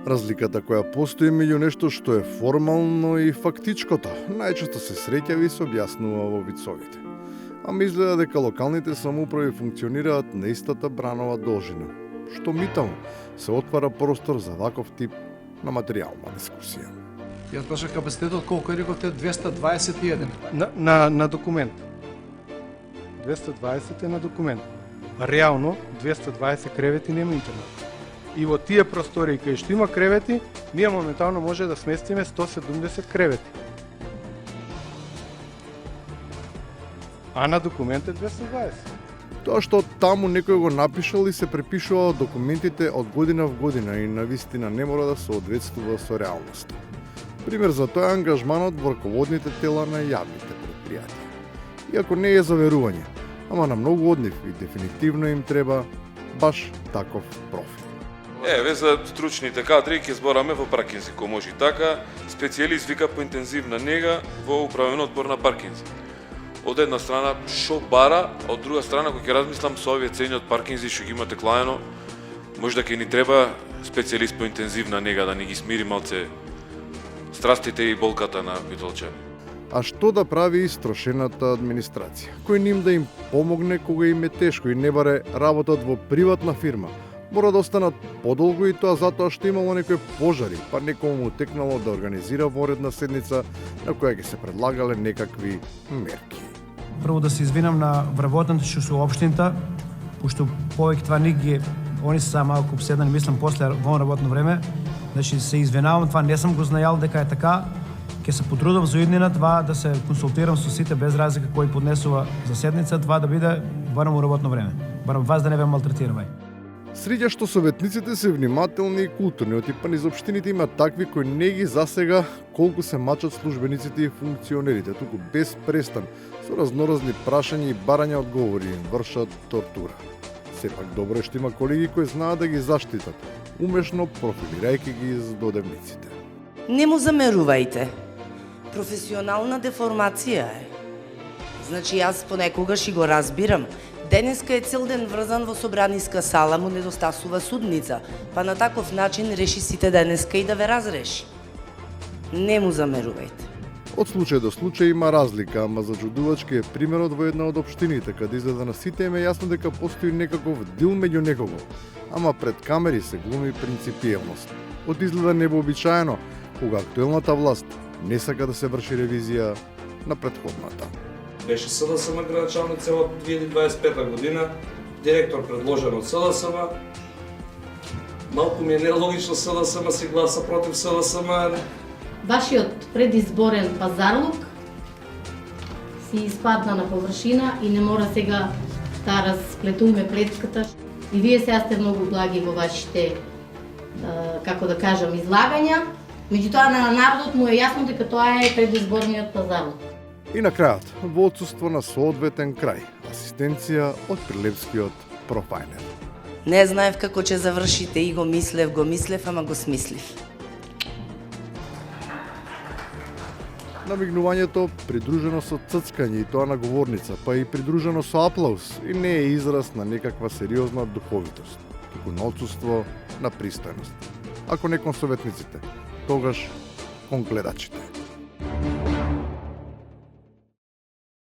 Разликата која постои меѓу нешто што е формално и фактичкото, најчесто се среќа и се објаснува во вицовите. Ама изгледа дека локалните самоуправи функционираат на истата бранова должина, што митам се отвара простор за ваков тип на материјална дискусија. Јас башав капацитетот колку рековте 221 на документ. 220 е на документ. Реално 220 кревети нема интернет. И во тие простори кај што има кревети, ние моментално може да сместиме 170 кревети. А на документ е 220. Тоа што таму некој го напишал и се препишува од документите од година в година и навистина не мора да се одветствува со реалноста. Пример за тоа е ангажманот во раководните тела на јавните предпријатија. Иако не е заверување, ама на многу од нив и дефинитивно им треба баш таков профил. Еве за стручните кадри ќе збораме во Паркинзи, кој може и така, специјалист вика по интензивна нега во управен одбор на Паркинзи. Од една страна шо бара, а од друга страна кога ќе размислам со овие цени од Паркинзи што ги имате клаено, можда ќе ни треба специјалист по интензивна нега да ни ги смири малце страстите и болката на битолчани. А што да прави истрошената администрација? Кој ним да им помогне кога им е тешко и не баре работат во приватна фирма? Мора да останат подолго и тоа затоа што имало некои пожари, па некому му текнало да организира воредна седница на која ќе се предлагале некакви мерки. Прво да се извинам на вработените што се општината, пошто повеќе това ги они се само малку обседнани, мислам после во работно време. Значи се извинавам, това не сум го знаел дека е така. Ќе се потрудам за иднина това да се консултирам со сите без разлика кој поднесува за седница, това да биде барем во работно време. Барем вас да не ве малтретираме. Среќа што советниците се внимателни и културни, отипани за општините има такви кои не ги засега колку се мачат службениците и функционерите, туку без престан, со разноразни прашања и барања одговори им вршат тортура. Сепак добро е што има колеги кои знаат да ги заштитат, умешно профилирајќи ги из додевниците. Не му замерувајте. Професионална деформација е. Значи јас понекогаш и го разбирам. Денеска е цел ден врзан во собраниска сала, му недостасува судница, па на таков начин реши сите денеска и да ве разреши. Не му замерувајте. Од случај до случај има разлика, ама зачудувачки е примерот во една од општините, каде изгледа на сите им е јасно дека постои некаков дил меѓу некого, ама пред камери се глуми принципиелност. Од изгледа невообичаено, кога актуелната власт не сака да се врши ревизија на претходната. Беше СДСМ градоначалник од 2025 година, директор предложен од СДСМ. Малку ми е нелогично СДСМ си гласа против СДСМ. Вашиот предизборен пазарлук си испадна на површина и не мора сега да разплетуваме плетката. И вие сега сте многу благи во вашите, како да кажам, излагања. Меѓутоа на народот му е јасно дека тоа е предизборниот пазарлук. И на крајот, во отсуство на соодветен крај, асистенција од прилепскиот профајлер. Не знаев како ќе завршите и го мислев, ама го смислив. Намигнувањето придружено со ццкање и тоа на говорница, па и придружено со аплауз и не е израз на некаква сериозна духовитост, туку на отсуство на пристојност. Ако не кон советниците, тогаш кон гледачите.